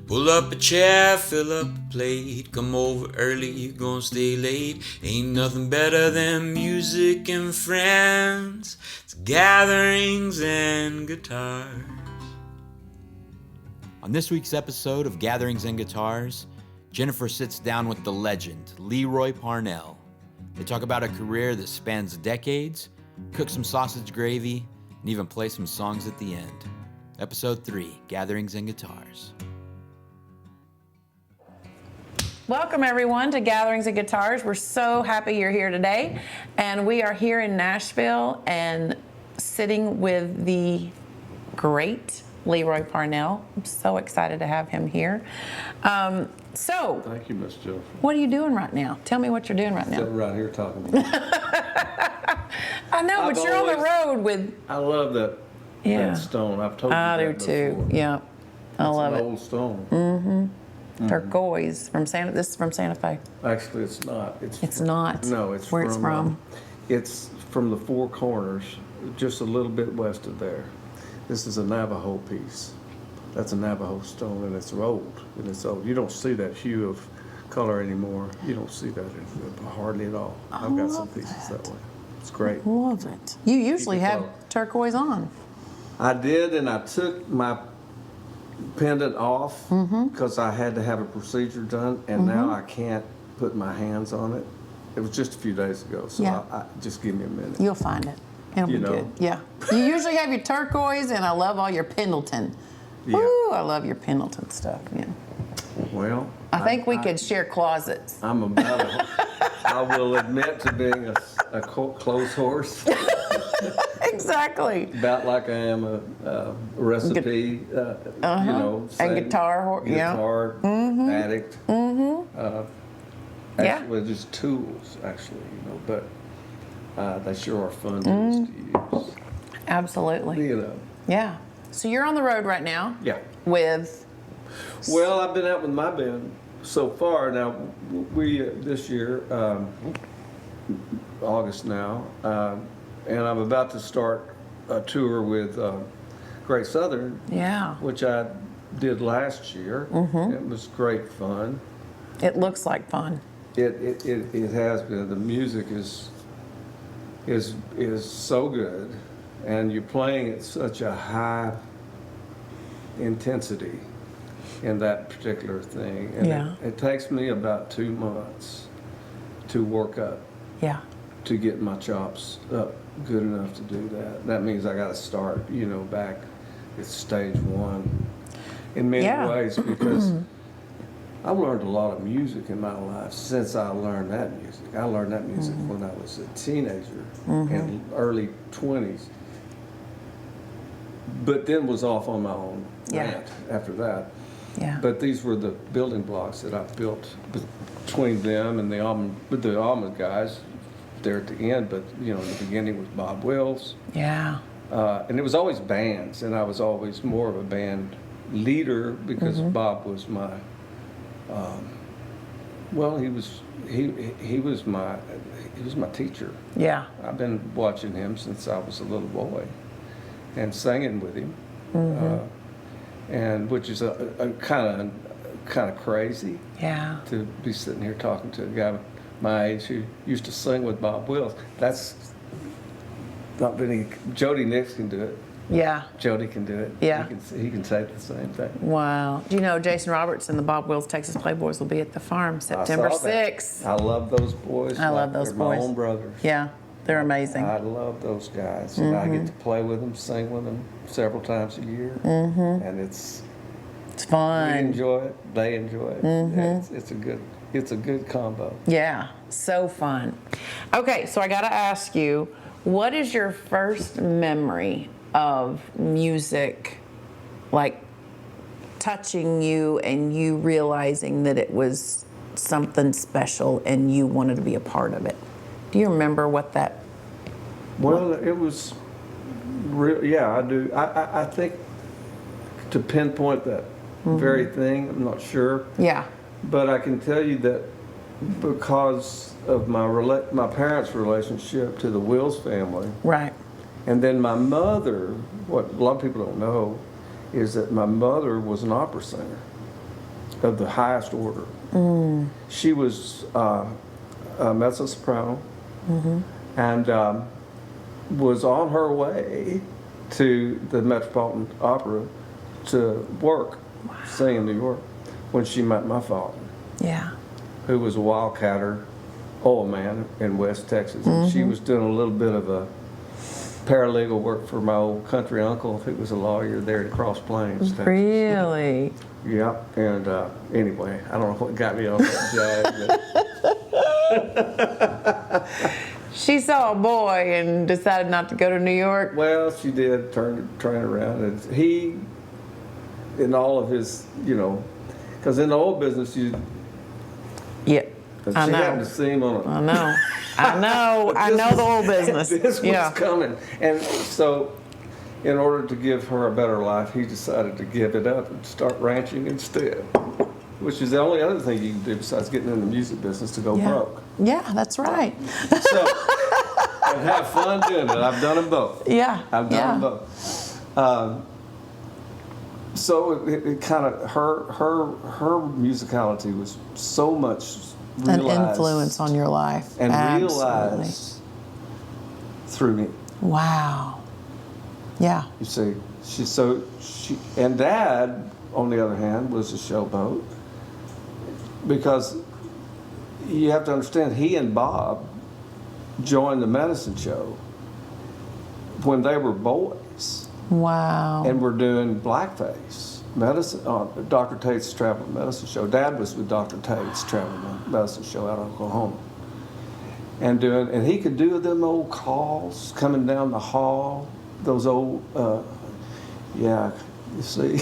Pull up a chair, fill up a plate, come over early, you gonna stay late. Ain't nothing better than music and friends. It's gatherings and guitars. On this week's episode of Gatherings and Guitars, Jennifer sits down with the legend, Roy Parnell. They talk about a career that spans decades, cook some sausage gravy, and even play some songs at the end. Episode 3, Gatherings and Guitars. Welcome everyone to Gatherings and Guitars. We're so happy you're here today. And we are here in Nashville and sitting with the great Roy Parnell. I'm so excited to have him here. Thank you, Miss Jennifer. What are you doing right now? Tell me what you're doing right now. Sitting right here talking to you. I know, but you're on the road with... I love that stone. I've told you I that do too, before. yeah. I love It's it. an old stone. Turquoise from Santa. This is from Santa Fe. Actually, it's not. It's not. No, it's where from, it's from. It's from the Four Corners, just a little bit west of there. This is a Navajo piece. That's a Navajo stone, and it's old. You don't see that hue of color anymore. You don't see that hardly at all. I've got some pieces that way. It's great. Love it. You usually have close. turquoise on. I did, and I took my pendant off because I had to have a procedure done, and now I can't put my hands on it. It was just a few days ago, so Yeah. I just give me a minute. You'll find it. It'll be good. Yeah. You usually have your turquoise, and I love all your Pendleton. Yeah. Ooh, I love your Pendleton stuff. Yeah. Well, I think we could share closets. I'm I will admit to being a clothes horse, Exactly. about like I am a recipe, And guitar, guitar addict. Actually, just tools, actually, but they sure are fun tools to use. Absolutely. Yeah. So you're on the road right now. Yeah. With. Well, I've been out with my band so far. Now, we this year, August now, and I'm about to start a tour with Great Southern. Yeah. Which I did last year. It was great fun. It looks like fun. It has been. The music is so good, and you're playing at such a high intensity in that particular thing. And it takes me about 2 months to work up. Yeah. To get my chops up good enough to do that. That means I got to start, back at stage one in many ways, because I've learned a lot of music in my life since I learned that music. I learned that music when I was a teenager in early 20s, but then was off on my own rant after that. Yeah. But these were the building blocks that I built between them and the Almond guys there at the end. But in the beginning was Bob Wills. Yeah. And it was always bands, and I was always more of a band leader because Bob was my. He was my teacher. Yeah. I've been watching him since I was a little boy, and singing with him, and which is a kind of crazy. Yeah. To be sitting here talking to a guy my age who used to sing with Bob Wills. That's not many. Jody Nix can do it. Yeah. Jody can do it. Yeah. He can say the same thing. Wow. Do you know Jason Roberts and the Bob Wills Texas Playboys will be at the farm September 6th? I love those boys. I love those they're boys. my own brothers. Yeah. They're amazing. I love those guys. And I get to play with them, sing with them several times a year. And it's fun. We enjoy it. They enjoy it. It's a good combo. Yeah. So fun. Okay, so I got to ask you, what is your first memory of music, like touching you and you realizing that it was something special and you wanted to be a part of it? Do you remember what that? Well, it was real. Yeah, I do. I think to pinpoint that very thing, I'm not sure. Yeah. But I can tell you that because of my parents' relationship to the Wills family. Right. And then my mother, what a lot of people don't know, is that my mother was an opera singer. of the highest order. She was a mezzo-soprano, and was on her way to the Metropolitan Opera to work, sing in New York, when she met my father, Yeah. who was a wildcatter oil man in West Texas. And she was doing a little bit of a paralegal work for my old country uncle, who was a lawyer there at Cross Plains, Texas. Really? Yep. And anyway, I don't know what got me on that jag. She saw a boy and decided not to go to New York. Well, she did turn around, and he, in all of his, because in the old business, Yeah. she I know. happened to see him on a. I know. I know the old business. This was Yeah. coming, and so, in order to give her a better life, he decided to give it up and start ranching instead, which is the only other thing you can do besides getting in the music business to go Yeah. broke. Yeah, that's right. So, and have fun doing it. I've done them both. Yeah. I've done them both. So it kind of her musicality was so much An realized influence on your life. and Absolutely. realized through me. Wow. Yeah. You see, she and Dad, on the other hand, was a showboat, because you have to understand, he and Bob joined the medicine show when they were boys. Wow. And we're doing blackface medicine on Dr. Tate's Traveling Medicine Show. Dad was with Dr. Tate's Traveling Medicine Show out of Oklahoma, and he could do them old calls coming down the hall. Those old, you see,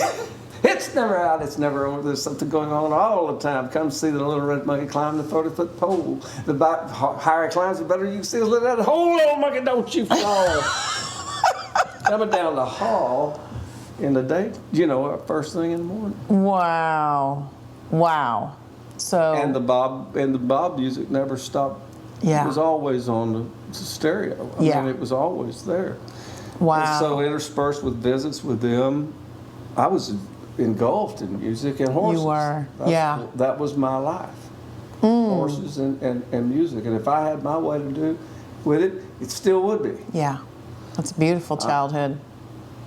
it's never out, it's never over. There's something going on all the time. Come see the little red monkey climb the 30-foot pole. The higher he climbs, the better you can see the little little monkey. Don't you fall. Coming down the hall in the day, first thing in the morning. Wow. Wow. So. And the Bob music never stopped. Yeah. It was always on the stereo. I mean, it was always there. Wow. And so interspersed with visits with them, I was engulfed in music and horses. You were. That was my life. Horses and music. And if I had my way to do with it, it still would be. Yeah. That's a beautiful childhood.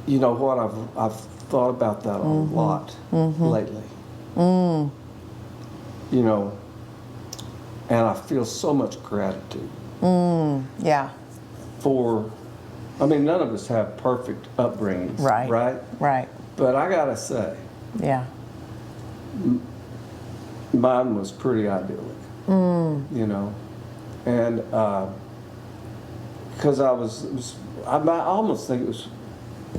You know what? I've thought about that a lot lately. And I feel so much gratitude. Yeah. For, none of us have perfect upbringings, Right. Right. But I gotta say, Yeah. mine was pretty idyllic. And because I almost think it was,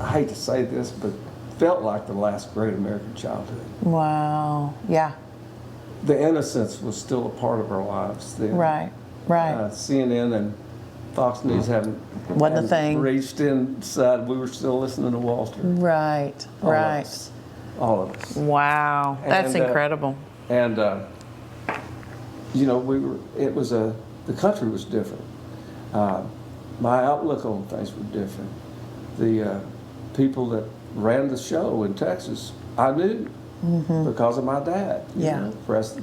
I hate to say this, but felt like the last great American childhood. Wow. Yeah. The innocence was still a part of our lives then. Right. Right. CNN and Fox News hadn't Wasn't a thing. reached inside. We were still listening to Wall Street. Right. All of Right. us. All of us. Wow. That's And, incredible. And the country was different. My outlook on things were different. The people that ran the show in Texas, I knew because of my dad. Yeah. First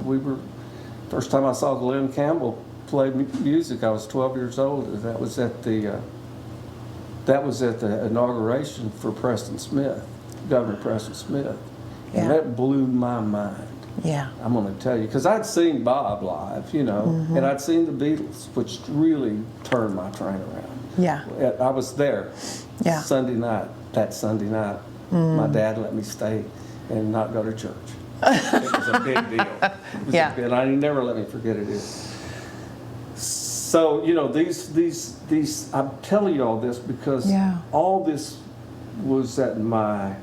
time I saw Glenn Campbell play music, I was 12 years old. That was at the inauguration for Preston Smith, Governor Preston Smith, and Yeah. that blew my mind. Yeah. I'm going to tell you, because I'd seen Bob live, and I'd seen the Beatles, which really turned my train around. Yeah. I was there Yeah. that Sunday night. My dad let me stay and not go to church. It was a big deal. Yeah. He never let me forget it. So, these, I'm telling you all this because all this was at my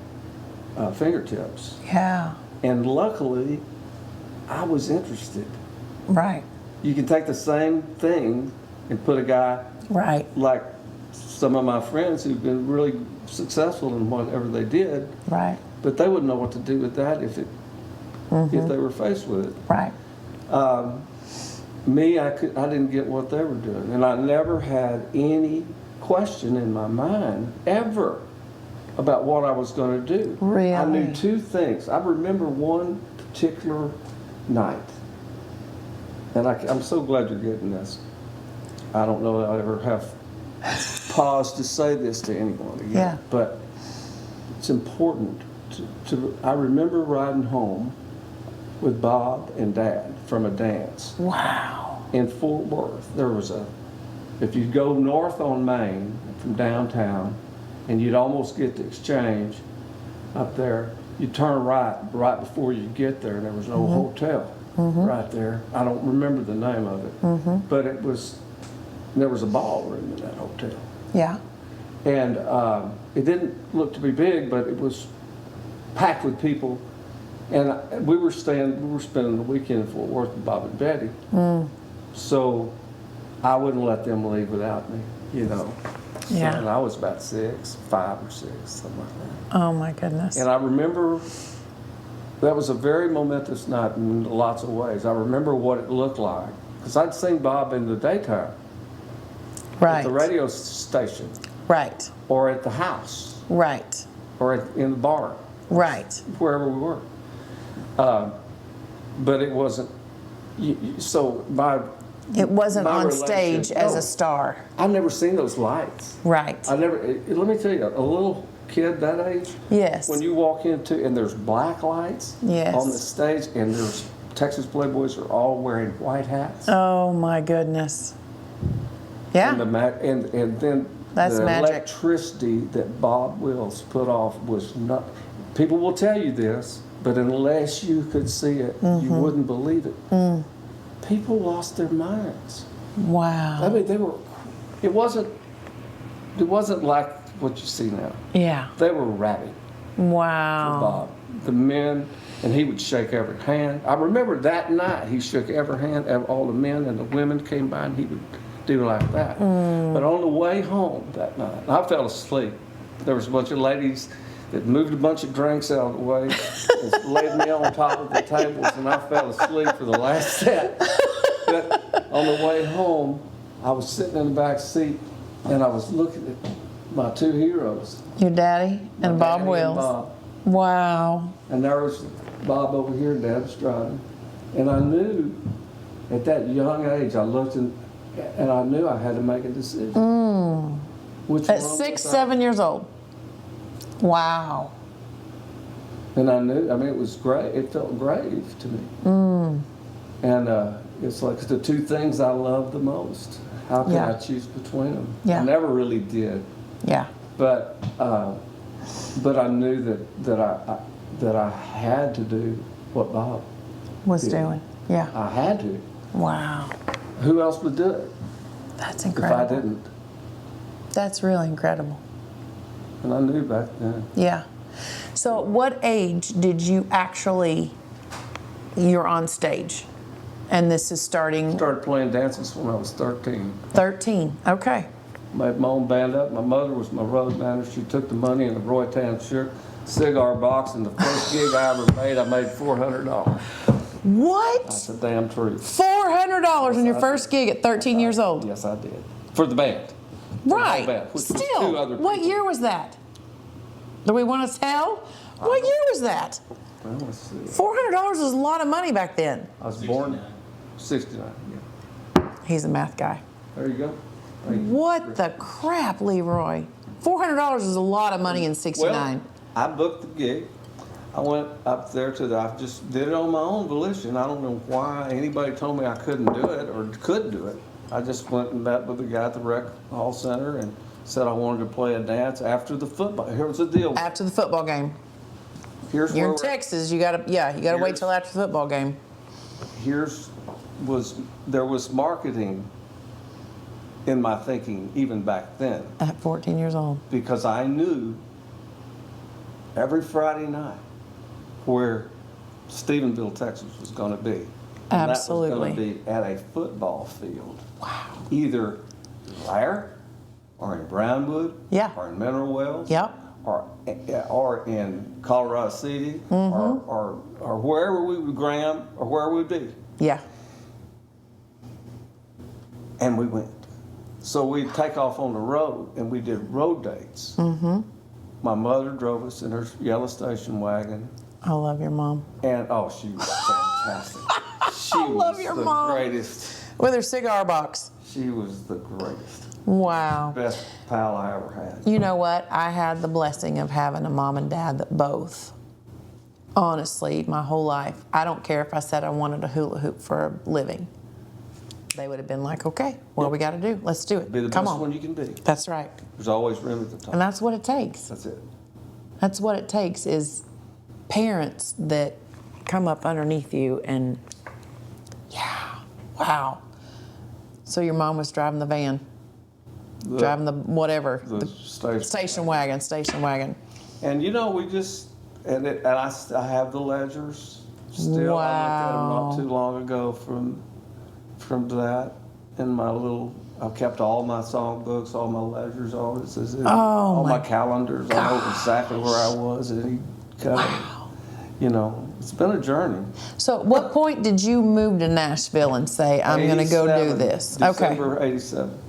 fingertips. Yeah. And luckily, I was interested. Right. You can take the same thing and put a guy Right. like some of my friends who've been really successful in whatever they did, Right. but they wouldn't know what to do with that if they were faced with it. Right. Me, I didn't get what they were doing, and I never had any question in my mind ever about what I was going to do. Really? I knew two things. I remember one particular night, and I'm so glad you're getting this. I don't know that I ever have paused to say this to anyone again, Yeah. but it's important I remember riding home with Bob and Dad from a dance. Wow. In Fort Worth. There was if you go north on Main from downtown, and you'd almost get the Exchange up there, you turn right before you get there, and there was an old hotel right there. I don't remember the name of it, but there was a ballroom in that hotel. Yeah. And it didn't look to be big, but it was packed with people. And we were spending the weekend in Fort Worth with Bob and Betty. So I wouldn't let them leave without me, you know. Yeah. And I was about 5 or 6, something like that. Oh my goodness. And I remember that was a very momentous night in lots of ways. I remember what it looked like, because I'd seen Bob in the daytime Right. at the radio station, Right. or at the house, Right. or in the bar, Right. wherever we were. But it wasn't. So It wasn't my on relation- stage as no. a star. I've never seen those lights. Right. Let me tell you, a little kid that age, Yes. when you walk into, and there's black lights Yes. on the stage, and there's Texas Playboys are all wearing white hats. Oh my goodness. Yeah. And then That's the magic. electricity that Bob Wills put off was not. People will tell you this, but unless you could see it, you wouldn't believe it. People lost their minds. Wow. I mean, they were. It wasn't like what you see now. Yeah. They were rabid. Wow. Bob, the men, and he would shake every hand. I remember that night he shook every hand of all the men, and the women came by, and he would do like that. But on the way home that night, I fell asleep. There was a bunch of ladies that moved a bunch of drinks out of the way and laid me on top of the tables, and I fell asleep for the last set. But on the way home, I was sitting in the back seat, and I was looking at my two heroes. Your daddy and my Bob daddy Wills. and Bob. Wow. And there was Bob over here, and Dad was driving. And I knew at that young age, I looked and I knew I had to make a decision. Which At one 6, was I? 7 years old. Wow. And I knew, I mean, it was great. It felt grave to me. And it's like the two things I love the most. How can Yeah. I choose between them? Yeah. I never really did. Yeah. But I knew that I had to do what Bob Was did. doing. Yeah. I had to. Wow. Who else would do it That's if incredible. I didn't? That's really incredible. And I knew back then. Yeah. So at what age did you actually, you're on stage? And this is starting Started playing dances when I was 13. 13. Okay. Made my own band up. My mother was my road manager. She took the money in the Roy Tan cigar box, and the first gig I ever made, I made $400. What? That's the damn truth. $400 in your I first gig at 13 years old. Yes, I did. For the band. For the whole Right. band, which was two Still, other what people. year was that? Do we want to tell? What year was that? Well, let's see. $400 is a lot of money back then. I was born 69. Yeah. He's a math guy. There you go. Thank you. What the crap, Leroy? $400 is a lot of money in Well, '69. I booked the gig. I went up there I just did it on my own volition. I don't know why anybody told me I couldn't do it or could do it. I just went and met with the guy at the rec hall center and said I wanted to play a dance after the football. Here's the deal. After the football game. Here's You're where in Texas. You gotta wait Here's- till after the football game. There was marketing in my thinking even back then, At 14 years old. because I knew every Friday night where Stephenville, Texas was going to be. And Absolutely. that was going to be at a football field. Wow. Either there, or in Brownwood, Yeah. or in Mineral Wells, Yep. or in Colorado City, or wherever we would, Graham, or where we'd be. Yeah. And we went. So we'd take off on the road, and we did road dates. Mm-hmm. My mother drove us in her yellow station wagon. I love your mom. And oh, she was fantastic. She love was your the mom. greatest. With her cigar box. She was the greatest. Wow. Best pal I ever had. You know what? I had the blessing of having a mom and dad that both, honestly, my whole life, I don't care if I said I wanted a hula hoop for a living. They would have been like, okay, what do we got to do? Let's do it. Be the Come best on. one you can be. That's right. There's always room at the top. And that's what it takes. That's it. That's what it takes is parents that come up underneath you and, yeah, wow. So your mom was driving the van, driving the whatever, The station wagon. And you know, we just, and I have the ledgers still. I looked at them not too long ago from that. And my little, I've kept all my songbooks, all my ledgers, all this is it. All my calendars. I know exactly where I was at any kind of, you know, it's been a journey. So at what point did you move to Nashville and say, I'm going to go do this? December 87.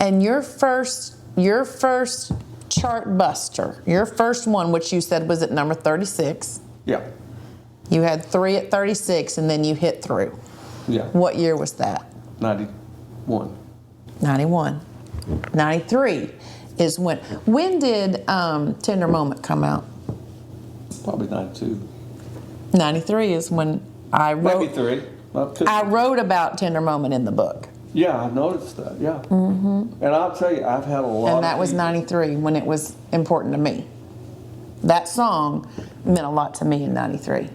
And your first chart buster, your first one, which you said was at number 36. Yeah. You had 3 at 36 and then you hit through. Yeah. What year was that? 91. 91. 93 is when did Tender Moment come out? Probably 92. 93 is when I wrote. Maybe 3. I wrote about Tender Moment in the book. Yeah, I noticed that, yeah. Mm-hmm. And I'll tell you, I've had a lot And that was 93 when it was important to me. That song meant a lot to me in 93.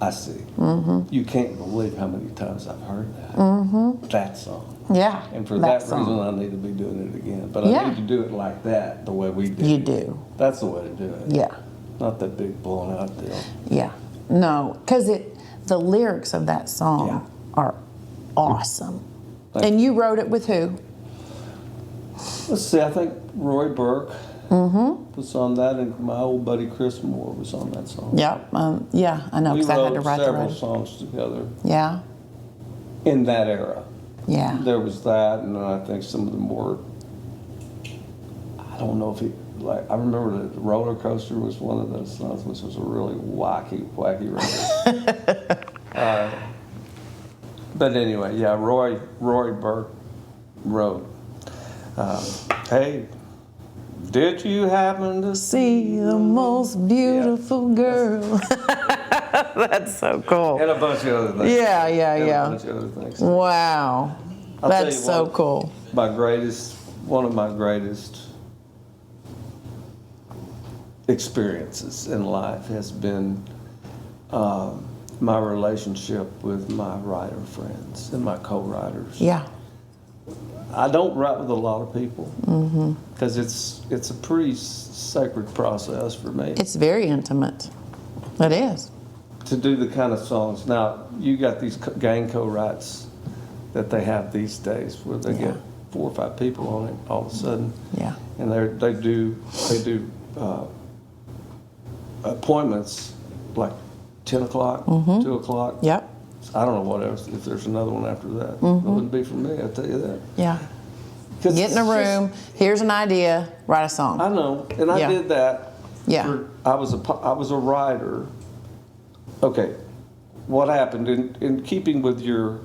I see. Mm-hmm. You can't believe how many times I've heard that. Mm-hmm. That song. Yeah. And for that reason, I need to be doing it again. But I need to do it like that, the way we did. You do. That's the way to do it. Yeah. Not that big blown out deal. Yeah. No, because the lyrics of that song are awesome. And you wrote it with who? Let's see, I think Roy Burke was on that, and my old buddy Chris Moore was on that song. Yeah, yeah, I know, We because I had to wrote write several songs together Yeah, in that era. yeah. There was that, and then I think some of the more, I don't know if he, like, I remember the Roller Coaster was one of those songs, which was a really wacky record. But anyway, yeah, Roy Burke wrote, hey, did you happen to See the most beautiful girl. That's so cool. And a bunch of other things. Yeah. A bunch of other things. Wow. I'll tell That's you so what, cool. One of my greatest experiences in life has been my relationship with my writer friends and my co-writers. Yeah. I don't write with a lot of people because it's a pretty sacred process for me. It's very intimate. It is. To do the kind of songs. Now, you got these gang co-writes that they have these days where they get 4 or 5 people on it all of a sudden. Yeah. And they do appointments like 10 o'clock, 2 o'clock. Yep. I don't know what else, if there's another one after that. It wouldn't be for me, I'll tell you that. Yeah. Get in a room, here's an idea, write a song. I know, and I did that. Yeah. I was a writer. Okay, what happened in keeping with your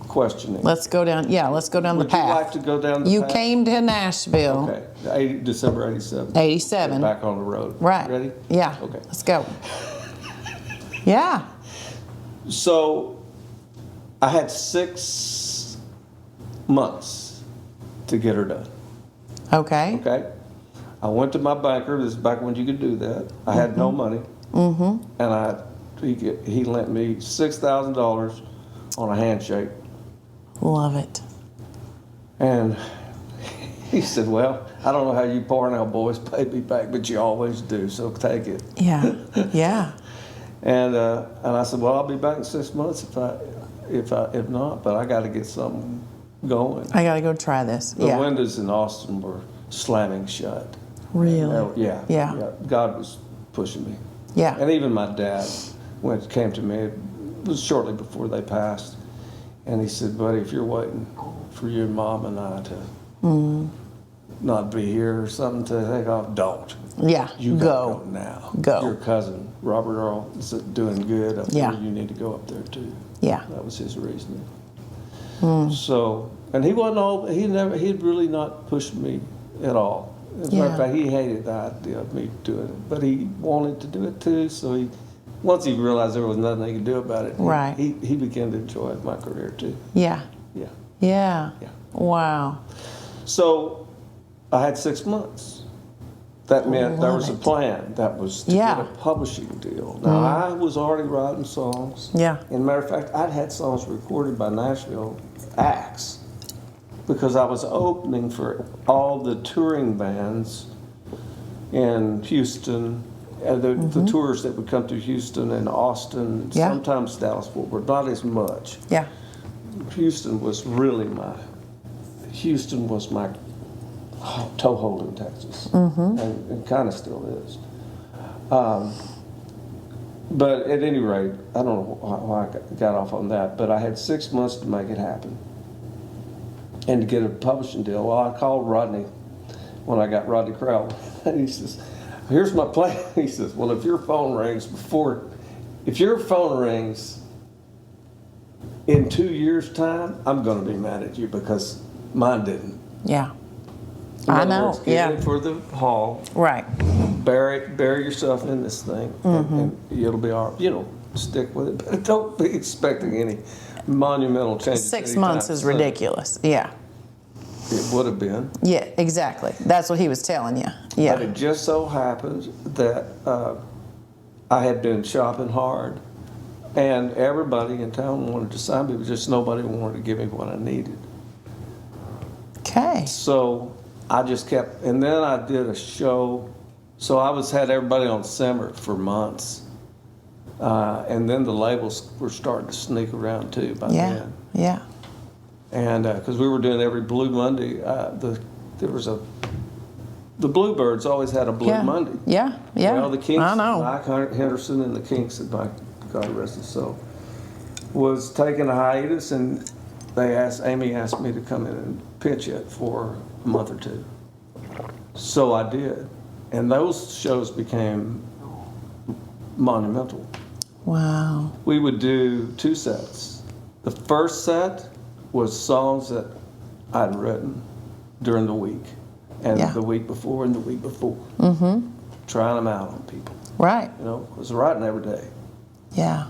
questioning? Let's go down the path. Would you like to go down the You path? came to Nashville. Okay, December 87. 87. Back on the road. Right. Ready? Yeah. Okay. Let's go. Yeah. So, I had 6 months to get her done. Okay. Okay? I went to my banker. This is back when you could do that. I had no money. And he lent me $6,000 on a handshake. Love it. And he said, well, I don't know how you Parnell boys pay me back, but you always do, so take it. Yeah. Yeah. And I said, well, I'll be back in 6 months if not, but I got to get something going. I got to go try this. The windows in Austin were slamming shut. Really? Yeah. God was pushing me. Yeah. And even my dad, when it came to me, it was shortly before they passed, and he said, buddy, if you're waiting for your mom and I to not be here or something to take off, don't. Yeah. You Go. gotta go now. Go. Your cousin, Robert Earl, is doing good up Yeah. there. You need to go up there too. Yeah. That was his reasoning. So, and he wasn't all, he'd really not pushed me at all. As a matter of Yeah. fact, he hated the idea of me doing it, but he wanted to do it too. So once he realized there was nothing he could do about it, Right. he began to enjoy my career too. Yeah. Yeah. Yeah. Yeah. Wow. So I had 6 months. That meant there love was a it. plan. That was to Yeah. get a publishing deal. Now, I was already writing songs. Yeah. And matter of fact, I'd had songs recorded by Nashville acts because I was opening for all the touring bands in Houston, the tours that would come to Houston and Austin, Yeah. sometimes Dallas Fort Worth, not as much. Yeah. Houston was my toehold in Texas, and kind of still is. But at any rate, I don't know why I got off on that, but I had 6 months to make it happen and to get a publishing deal. Well, I called Rodney when I got Rodney Crowell, and he says, "Here's my plan." He says, "Well, if your phone rings in 2 years' time, I'm going to be mad at you because mine didn't." Yeah. In I other know, words, get yeah. in for the hall, Right. bury yourself in this thing, and it'll be all right. Stick with it, but don't be expecting any monumental changes. 6 anytime months is soon. ridiculous. Yeah. It would have been. Yeah, exactly. That's what he was telling you. But Yeah. it just so happened that I had been shopping hard, and everybody in town wanted to sign me, but just nobody wanted to give me what I needed. Okay. So I just kept, and then I did a show. So I had everybody on simmer for months, and then the labels were starting to sneak around too by Yeah. then. Yeah. And because we were doing every Blue Monday, there was the Bluebirds always had a Blue Yeah. Monday. Yeah. Yeah. Well, the Kinks, I know. Mike Henderson and the Kinks, my God rest his soul, was taking a hiatus, and Amy asked me to come in and pitch it for a month or two. So I did, and those shows became monumental. Wow. We would do 2 sets. The first set was songs that I'd written during the week, and Yeah. the week before, and the week before. Trying them out on people. Right. I was writing every day, Yeah.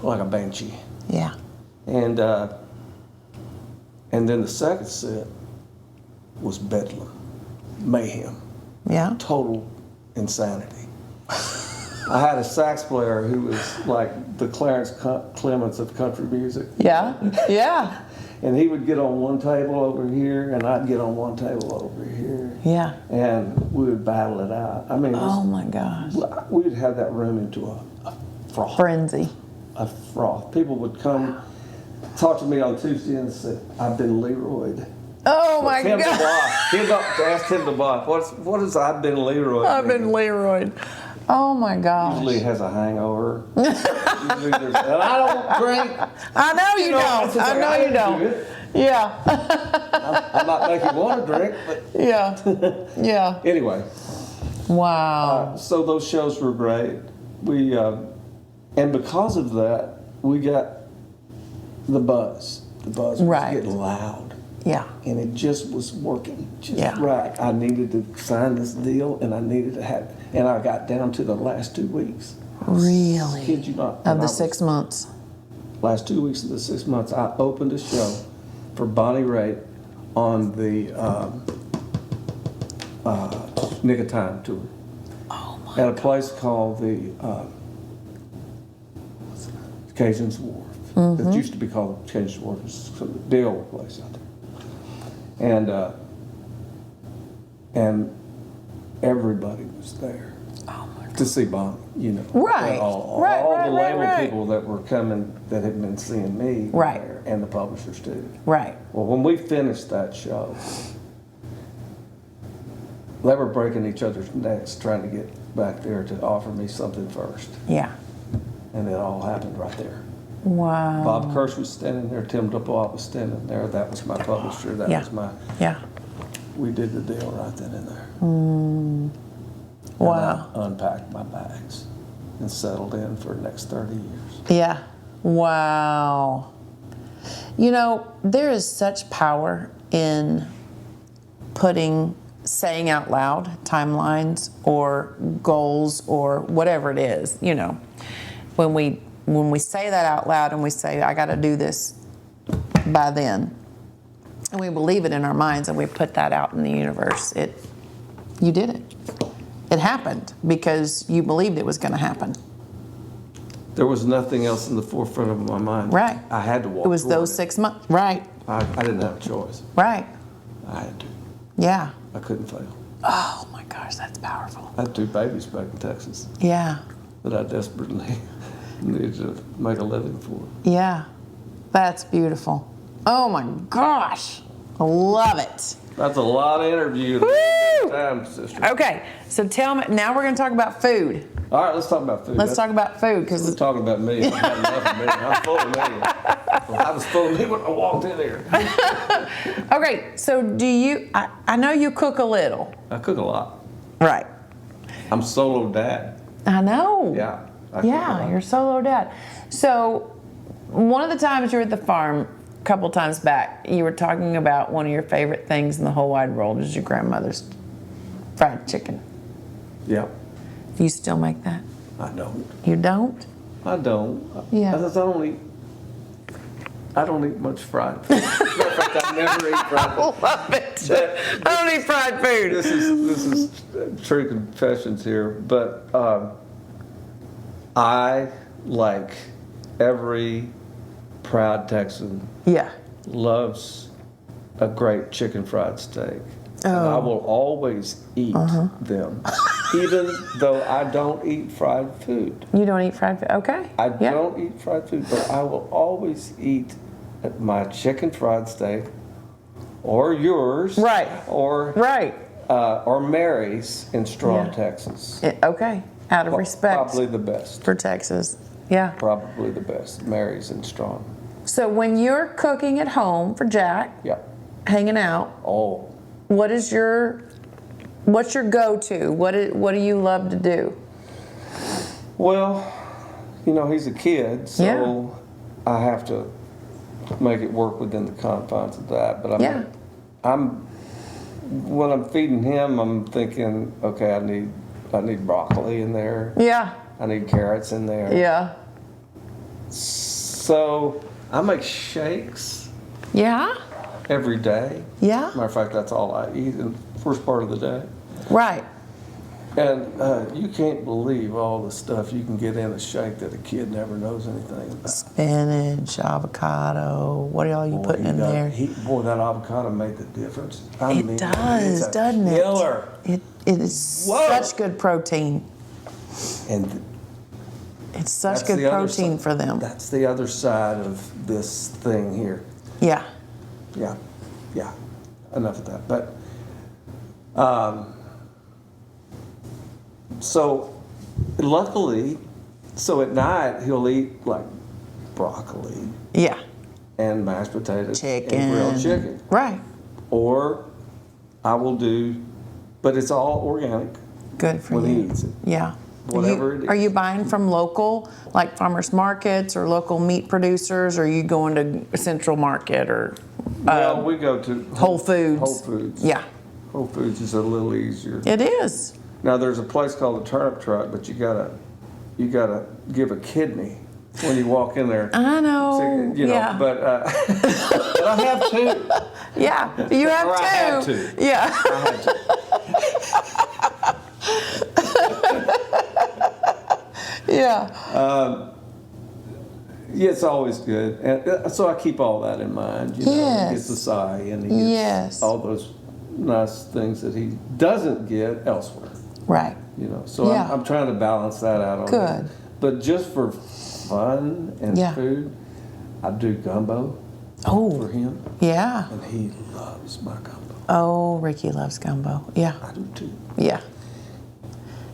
like a banshee. Yeah. And then the second set was bedlam, mayhem, Yeah. total insanity. I had a sax player who was like the Clarence Clements of country music. Yeah. Yeah. And he would get on one table over here, and I'd get on one table over here. Yeah. And we would battle it out. I mean, Oh my gosh. we would have that room into a froth. Frenzy. A froth. People would come talk to me on Tuesday and say, "I've been Leroyed." Oh my Tim God. DeBois. Ask Tim DeBois, what is I've been Leroyed? I've been Leroyed. Oh my gosh. Usually has a hangover. Usually and I don't drink. I know you don't. I know you don't. Yeah. I might make you want to drink, but Yeah. Yeah. anyway. Wow. So those shows were great. We and because of that, we got the buzz. The buzz was Right. getting loud. Yeah. And it just was working just Yeah. right. I needed to sign this deal, and I needed to have, and I got down to the last 2 weeks. Really? Kid you not. Of And the I was- 6 months. Last 2 weeks of the 6 months, I opened a show for Bonnie Raitt on the Nick of Time tour. Oh my. At a place called the Cajun's Wharf. It used to be called Cajun's Wharf. It's the old place out there. And everybody was there Oh my God. to see Bonnie, Right. All Right, the right, label right. people that were coming that had been seeing me were Right. there, and the publishers too. Right. Well, when we finished that show, they were breaking each other's necks trying to get back there to offer me something first. Yeah. And it all happened right there. Wow. Bob Kirsch was standing there, Tim DeBois was standing there. That was my publisher. That Yeah. was my Yeah. we did the deal right then and there. Wow. And I unpacked my bags and settled in for the next 30 years. Yeah. Wow. You know, there is such power in saying out loud timelines or goals or whatever it is, you know. When we say that out loud and we say, I got to do this by then, and we believe it in our minds and we put that out in the universe, you did it. It happened because you believed it was going to happen. There was nothing else in the forefront of my mind. Right. I had to walk. It was toward those 6 months. Right. I didn't have a choice. Right. I had to. Yeah. I couldn't fail. Oh my gosh, that's powerful. I had 2 babies back in Texas Yeah. that I desperately needed to make a living for. Yeah. That's beautiful. Oh my gosh. I love it. That's a lot of interview. Woo! Time, sister. Okay, so tell me, now we're going to talk about food. All right, let's talk about food. Let's talk about food We're because talking about me. I've had enough of me. I'm full of me. I was full of me when I walked in here. okay, so I know you cook a little. I cook a lot. Right. I'm solo dad. I know. Yeah. I cook a Yeah, lot. you're solo dad. So one of the times you were at the farm, a couple times back, you were talking about one of your favorite things in the whole wide world is your grandmother's fried chicken. Yeah. Do you still make that? I don't. You don't? I don't. Yeah. I don't eat much fried food. As a matter of fact, I never eat fried food. I love it. I don't eat fried food. This is true confessions here, but I, like every proud Texan, Yeah. loves a great chicken fried steak. And Oh. I will always eat them, even though I don't eat fried food. You don't eat fried food? Okay. I Yeah. don't eat fried food, but I will always eat my chicken fried steak, or yours, Right. or Right. or Mary's in Strong, Yeah. Texas. Okay. Out of respect Probably the best. for Texas. Yeah. Probably the best. Mary's in Strong. So when you're cooking at home for Jack, Yeah. hanging out, Oh, what's your go-to? What do you love to do? well, he's a kid, so Yeah. I have to make it work within the confines of that. But Yeah. when I'm feeding him, I'm thinking, okay, I need broccoli in there. Yeah. I need carrots in there. Yeah. So I make shakes Yeah. every day. Yeah. Matter of fact, that's all I eat in the first part of the day. Right. And you can't believe all the stuff you can get in a shake that a kid never knows anything about. Spinach, avocado. What are all you putting in there? Boy, that avocado made the difference. It does, it's a doesn't it? killer. It is Whoa. such good protein. And It's such that's good the other protein si- for them. That's the other side of this thing here. Yeah. Yeah. Enough of that. But so luckily, at night he'll eat like broccoli Yeah. and mashed potatoes Chicken. and grilled chicken. Right. Or I will do, but it's all organic Good for when you. he eats it. Yeah. Whatever it is. Are you buying from local, like farmers markets or local meat producers, or are you going to Central Market or Well, we go to Whole Foods? Whole Foods. Yeah, Whole Foods is a little easier. it is. Now there's a place called the Turnip Truck, but you gotta give a kidney when you walk in there. I know. So, yeah. But but I have two. Yeah. You have Or two. I had to. Yeah. I had to. Yeah. Yeah, it's always good, and so I keep all that in mind. He Yes. gets the acai, and he gets Yes. all those nice things that he doesn't get elsewhere. Right. So Yeah. I'm trying to balance that out on Good. him. But just for fun and Yeah. food, I do gumbo for Oh. him, Yeah. and he loves my gumbo. Oh, Ricky loves gumbo. Yeah. I do too. Yeah.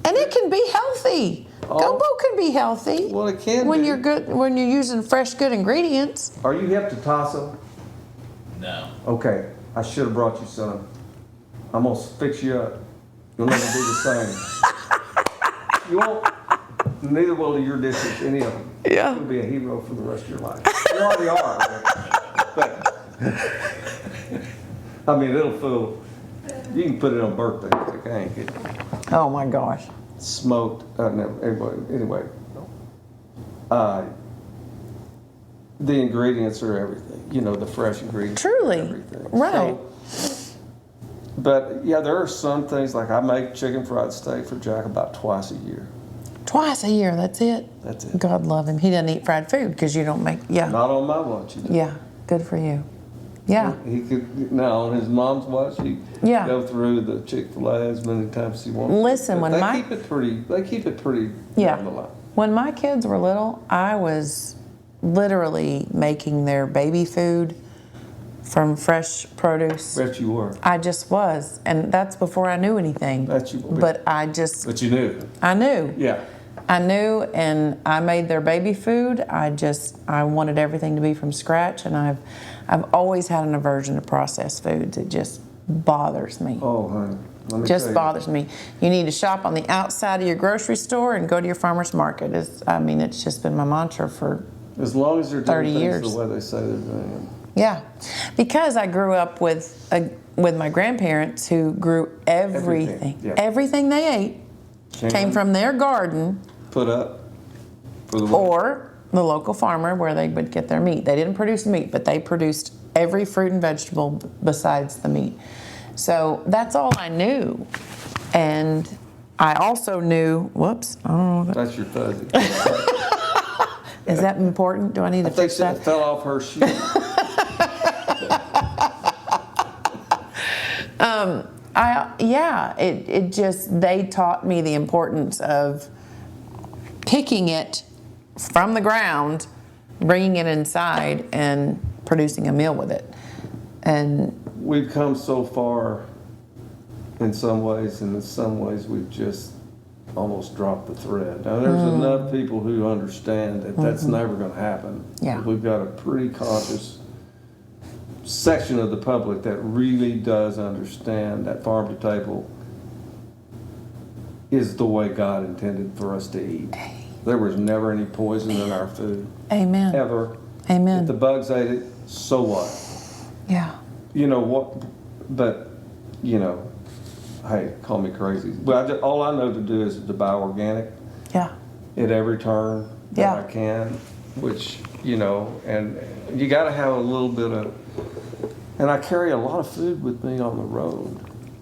And it can be healthy. Oh. Gumbo can be healthy. Well, it can when be. you're good, when you're using fresh, good ingredients. Are you hep to tasso? No. Okay, I should have brought you some. I'm gonna fix you up. You'll never be the same. You won't. Neither will your dishes, any of them. Yeah. You'll be a hero for the rest of your life. You already are. But, I mean, it'll fool. You can put it on birthday cake. I ain't kidding. Oh my gosh. Smoked. No, everybody. Anyway. The ingredients are everything. You know, the fresh ingredients. Truly. Everything. Right. So, but yeah, there are some things like I make chicken fried steak for Jack about twice a year. Twice a year, that's it? That's it. God love him. He doesn't eat fried food because you don't make, yeah. Not on my watch. He doesn't. Yeah, good for you. Yeah. He could now on his mom's watch. He Yeah. go through the Chick-fil-A as many times as he wants. Listen, But when they keep it pretty. They keep it pretty Yeah. down the line. When my kids were little, I was literally making their baby food from fresh produce. Bet you were. I just was, and that's before I knew anything. Bet you were. But But you knew. I knew. Yeah. I knew, and I made their baby food. I wanted everything to be from scratch, and I've always had an aversion to processed foods. It just bothers me. Oh, honey. Let me Just tell you. bothers me. You need to shop on the outside of your grocery store and go to your farmer's market. It's just been my mantra for As long as they're 30 doing things years. the way they say they're doing them. yeah, because I grew up with my grandparents who grew everything. Everything, yeah. Everything they ate came from their garden Put up for the or the local farmer where they would get their meat. They didn't produce meat, but they produced every fruit and vegetable besides the meat. So that's all I knew. And I also knew, whoops, I don't know. That's your fuzzy. Is that important? Do I need to I think fix it that? fell off her shoe. It just, they taught me the importance of picking it from the ground, bringing it inside, and producing a meal with it. And We've come so far in some ways, and in some ways we've just almost dropped the thread. Now, there's enough people who understand that that's never going to happen. Yeah. But we've got a pretty conscious section of the public that really does understand that farm to table is the way God intended for us to eat. There was never any poison in our food, amen. ever. Amen. If the bugs ate it, so what? Yeah. You know what? But, you know, hey, call me crazy. But all I know to do is to buy organic Yeah. at every turn that Yeah. I can, which, you know, and you got to have a little bit of, and I carry a lot of food with me on the road.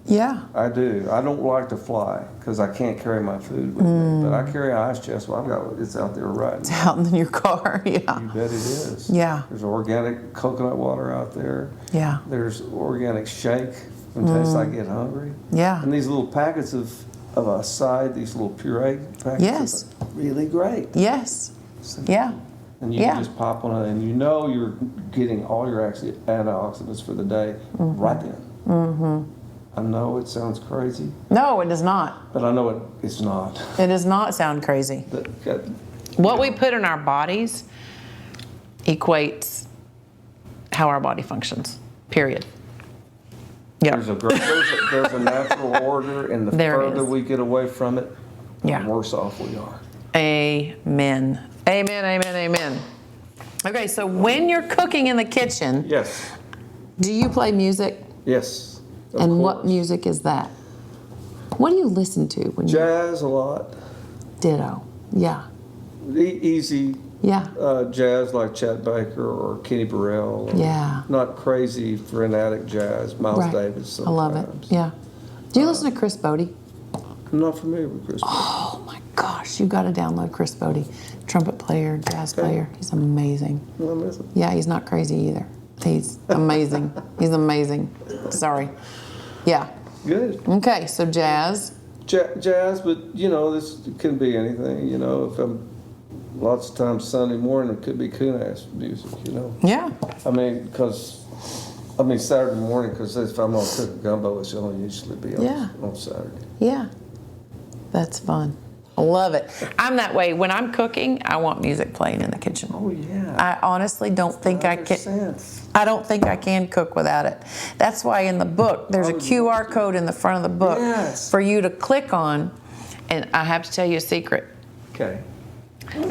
Yeah. I do. I don't like to fly because I can't carry my food with me. But I carry an ice chest. Well, it's out there right It's now. out in your car. Yeah. You bet it is. Yeah. There's organic coconut water out there. Yeah. There's organic shake in case I get hungry. Yeah. And these little packets of a side, these little puree packets. Yes. Are really great. Yes. Yeah. And you Yeah. can just pop one, and you know you're getting all your antioxidants for the day right then. Mm-hmm. I know it sounds crazy, No, it does not. but I know it's not. It does not sound crazy. That- What we put in our bodies equates how our body functions. Period. Yeah. there's a natural order, and the There further is. we get away from it, Yeah. the worse off we are. Amen. Amen, amen, amen. Okay, so when you're cooking in the kitchen, Yes. do you play music? Yes. of And what course. music is that? What do you listen to when you Jazz a lot. ditto? Yeah. Easy Yeah. jazz like Chet Baker or Kenny Burrell. Or Yeah. Not crazy frenetic jazz. Miles Right. Davis. I love it. sometimes. Yeah. Do you listen to Chris Bodie? I'm not familiar with Chris. Oh my gosh, you got to download Chris Bodie. Trumpet player, jazz player. He's amazing. I miss it. Yeah, he's not crazy either. He's amazing. He's amazing. Sorry. Yeah. Good. Okay, so jazz. Jazz, but you know, this can be anything. You know, if I'm lots of times Sunday morning, it could be coon-ass music. You know, Yeah. Saturday morning, because if I'm gonna cook a gumbo, it's only usually be on, Yeah. on Saturday. Yeah. That's fun. I love it. I'm that way. When I'm cooking, I want music playing in the kitchen. Oh yeah. I honestly don't think I can. Sense. I don't think I can cook without it. That's why in the book there's a QR code in the front of the book for you to click on. And I have to tell you a secret. Okay.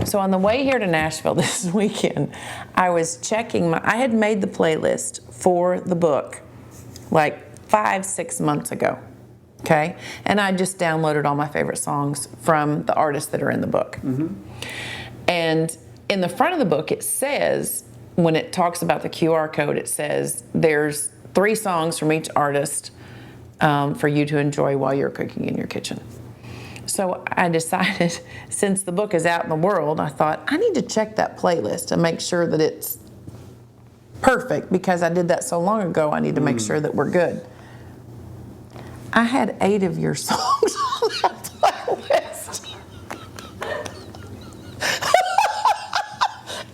So on the way here to Nashville this weekend, I was checking I had made the playlist for the book like 5-6 months ago. Okay? And I just downloaded all my favorite songs from the artists that are in the book. Mm-hmm. And in the front of the book, it says, when it talks about the QR code, it says there's 3 songs from each artist for you to enjoy while you're cooking in your kitchen. So I decided, since the book is out in the world, I thought, I need to check that playlist and make sure that it's perfect, because I did that so long ago, I need to make sure that we're good. I had 8 of your songs on that playlist.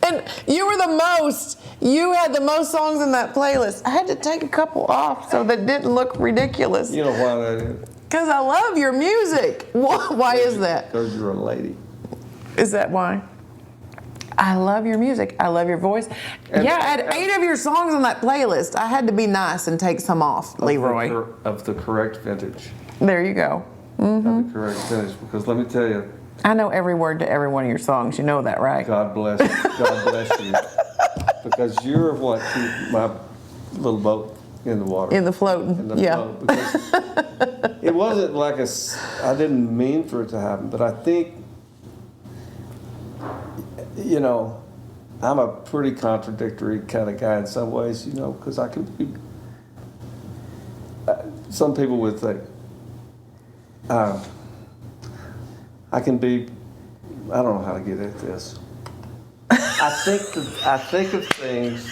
And you were the most. You had the most songs in that playlist. I had to take a couple off so that it didn't look ridiculous. You know why that is? Because I love your music. Why is that? Because you're a lady. Is that why? I love your music. I love your voice. I had 8 of your songs on that playlist. I had to be nice and take some off, Leroy. Of the correct vintage. There you go. Of the correct vintage. Because let me tell you. I know every word to every one of your songs. You know that, right? God bless you. God bless you. Because you're what keep my little boat in the water. In the floating. In the float. Because it wasn't like I didn't mean for it to happen, but I think, you know, I'm a pretty contradictory kind of guy in some ways, you know, because I can be, some people would think, I can be, I don't know how to get at this. I think of things,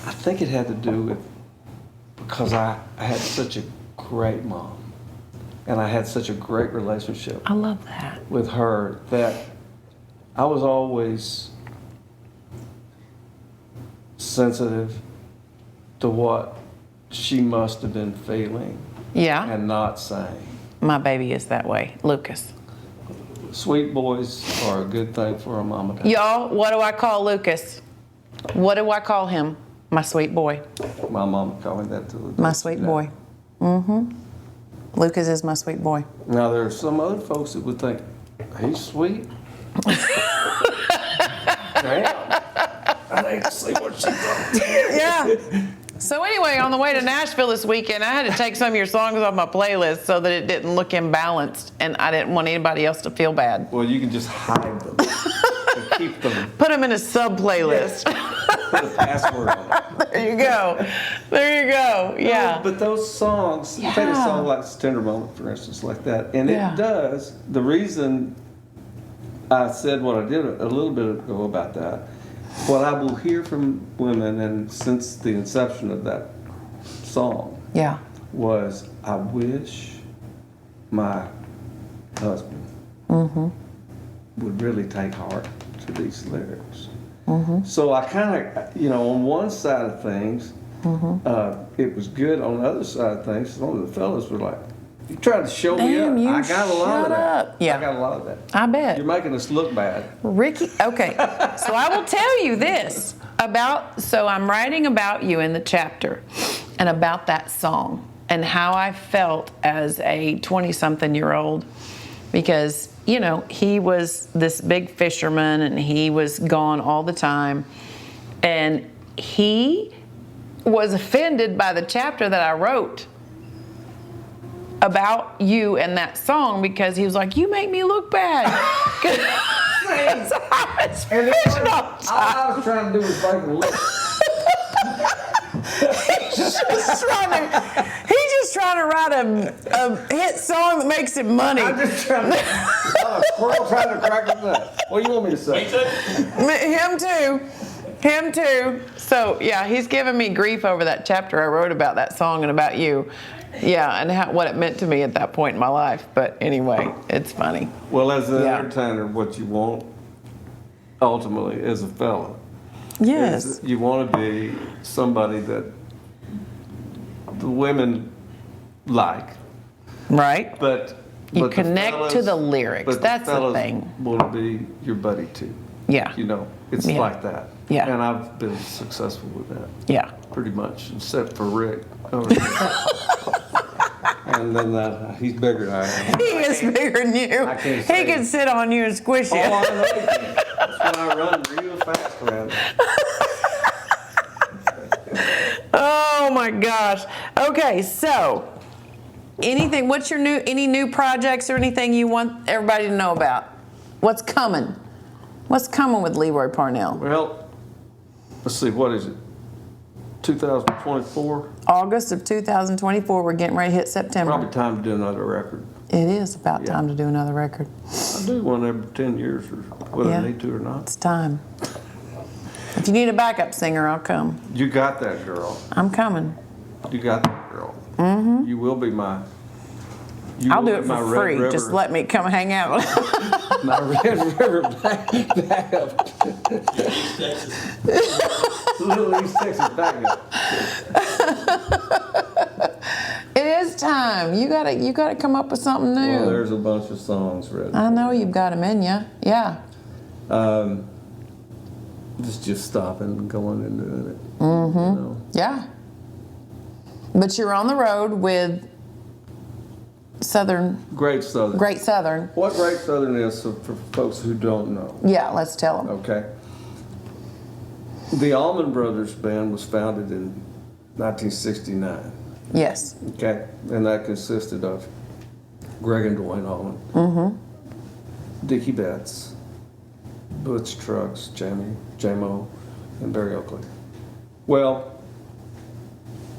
I think it had to do with, because I had such a great mom, and I had such a great relationship. I love that. With her, that I was always sensitive to what she must have been feeling. Yeah. And not saying. My baby is that way, Lucas. Sweet boys are a good thing for a mama to have. Y'all, what do I call Lucas? What do I call him? My sweet boy. My mama called me that too. My sweet boy. Mm-hmm. Lucas is my sweet boy. Now, there are some other folks that would think, he's sweet. Damn. I need to see what she thought. Yeah. So anyway, on the way to Nashville this weekend, I had to take some of your songs off my playlist so that it didn't look imbalanced, and I didn't want anybody else to feel bad. Well, you can just hide them and keep them. Put them in a sub-playlist. Put a password on it. There you go. There you go. Yeah. No, but those songs, take a song like Tender Moment, for instance, like that, and it does. The reason I said what I did a little bit ago about that, what I will hear from women, and since the inception of that song, was, I wish my husband would really take heart to these lyrics. So I kind of, you know, on one side of things, it was good. On the other side of things, some of the fellas were like, you tried to show me up. I got a lot of that. Yeah. I got a lot of that. I bet. You're making us look bad. Ricky, okay. So I will tell you this so I'm writing about you in the chapter and about that song and how I felt as a 20-something-year-old, because, you know, he was this big fisherman and he was gone all the time, and he was offended by the chapter that I wrote about you and that song, because he was like, you make me look bad. Because I was fishing all the time. All I was trying to do was break a lip. He's just trying to write a hit song that makes him money. I'm just trying to, a squirrel trying to crack a nut. What do you want me to say? Him too. So yeah, he's giving me grief over that chapter I wrote about that song and about you. Yeah, and what it meant to me at that point in my life. But anyway, it's funny. Well, as an entertainer, what you want ultimately as a fella, yes, you want to be somebody that the women like, right? but You But the connect to fellas- the lyrics. but That's the fellas thing. want to be your buddy too. Yeah. You know, it's Yeah. like that. Yeah. And I've been successful with that. Yeah. Pretty much, except for Rick. over there. And then he's bigger than I am. He is bigger than you. I can't He say. can sit on you and squish you. Oh, I know he can. That's when I run real fast around him. Oh my gosh. Okay, so anything, any new projects or anything you want everybody to know about? What's coming? What's coming with Leroy Parnell? Well, let's see, what is it? 2024? August of 2024, we're getting ready to hit September. Probably time to do another record. It is about Yeah. time to do another record. I do one every 10 years, or whether Yeah. I need to or not. It's time. If you need a backup singer, I'll come. You got that, girl. I'm coming. You got that, girl. Mm-hmm. You will be my. I'll do it for free. Just let me come hang out. my Red River backup. Little East Texas backup. It is time. You gotta come up with something new. Well, there's a bunch of songs ready. I know you've got them in you. Yeah. Just stopping and going and doing it. Mm-hmm. You know? Yeah. But you're on the road with Great Southern. Great Southern. What Great Southern is, so for folks who don't know. Yeah, let's tell them. Okay. The Allman Brothers Band was founded in 1969. Yes. Okay, and that consisted of Greg and Dwayne Allman, Dickie Betts, Butch Trucks, J-Mo, and Barry Oakley. Well,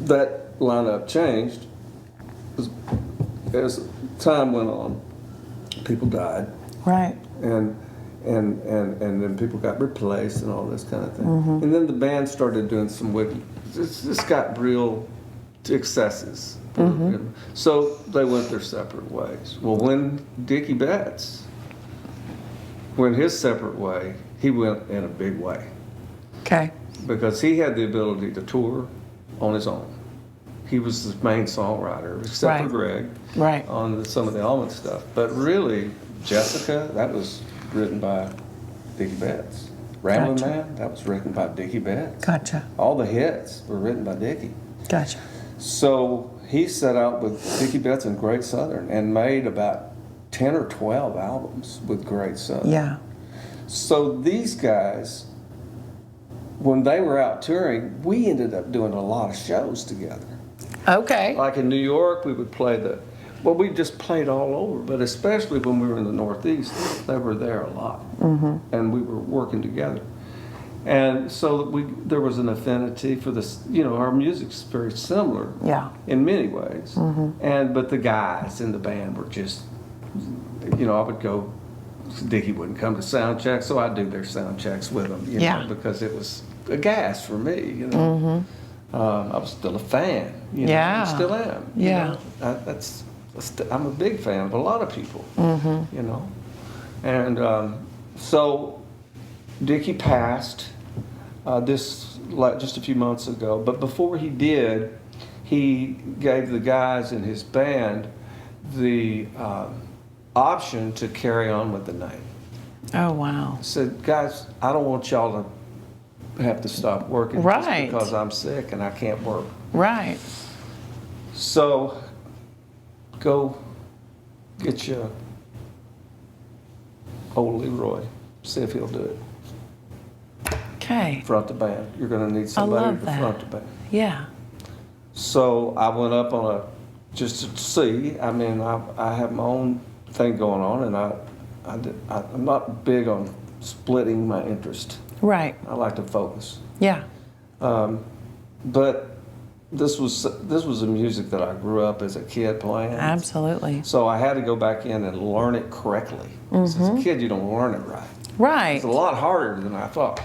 that lineup changed as time went on. People died, Right. and then people got replaced and all this kind of thing. And then the band started doing some wicked. This got real excesses. So they went their separate ways. Well, when Dickie Betts went his separate way, he went in a big way Okay. because he had the ability to tour on his own. He was the main songwriter, except for Greg, Right. on some of the Allman stuff. But really, Jessica, that was written by Dickie Betts. Ramblin' Gotcha. Man, that was written by Dickie Betts. Gotcha. All the hits were written by Dickie. Gotcha. So he set out with Dickie Betts and Great Southern and made about 10 or 12 albums with Great Southern. Yeah. So these guys, when they were out touring, we ended up doing a lot of shows together. Okay. Like in New York, we would play we just played all over, but especially when we were in the Northeast, they were there a lot. And we were working together. And so there was an affinity for this, our music's very similar Yeah. in many ways. But the guys in the band were just, I would go, Dickie wouldn't come to sound checks, so I'd do their sound checks with them, Yeah. because it was a gas for me, I was still a fan, Yeah. and still am. Yeah. I'm a big fan of a lot of people, And so Dickie passed just a few months ago, but before he did, he gave the guys in his band the option to carry on with the name. Oh, wow. Said, guys, I don't want y'all to have to stop working Right. just because I'm sick and I can't work. Right. So go get you old Leroy, see if he'll do it. Okay. Front the band. You're going to need somebody love to that. front the band. Yeah. So I went up on just to see. I mean, I have my own thing going on, and I'm not big on splitting my interest. Right. I like to focus. Yeah. But this was the music that I grew up as a kid playing. Absolutely. So I had to go back in and learn it correctly. 'Cause as a kid, you don't learn it right. Right. It's a lot harder than I thought.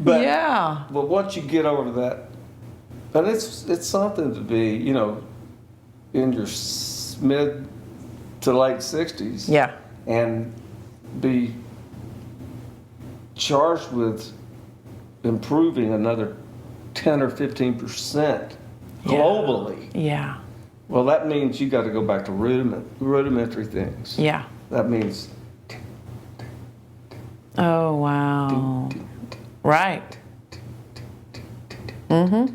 But, Yeah. But once you get over that, and it's something to be, in your mid to late 60s. Yeah. And be charged with improving another 10 or 15% globally. Yeah. Well, that means you got to go back to rudimentary things. Yeah. That means. Oh, wow. Right. Mm-hmm.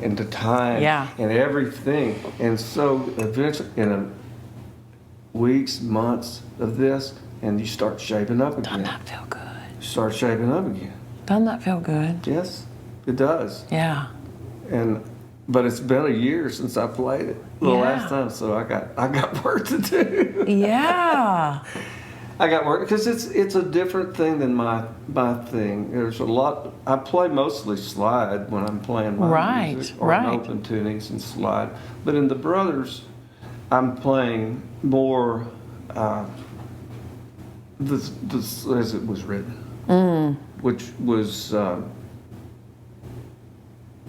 And the time. Yeah. And everything. And so eventually, weeks, months of this, and you start shaping up again. Doesn't that feel good? You start shaping up again. Doesn't that feel good? Yes, it does. Yeah. But it's been a year since I played it the last time, so I got work to do. Yeah. I got work because it's a different thing than my thing. There's a lot. I play mostly slide when I'm playing my music, or open tunings and slide. But in the Brothers, I'm playing more this as it was written, which was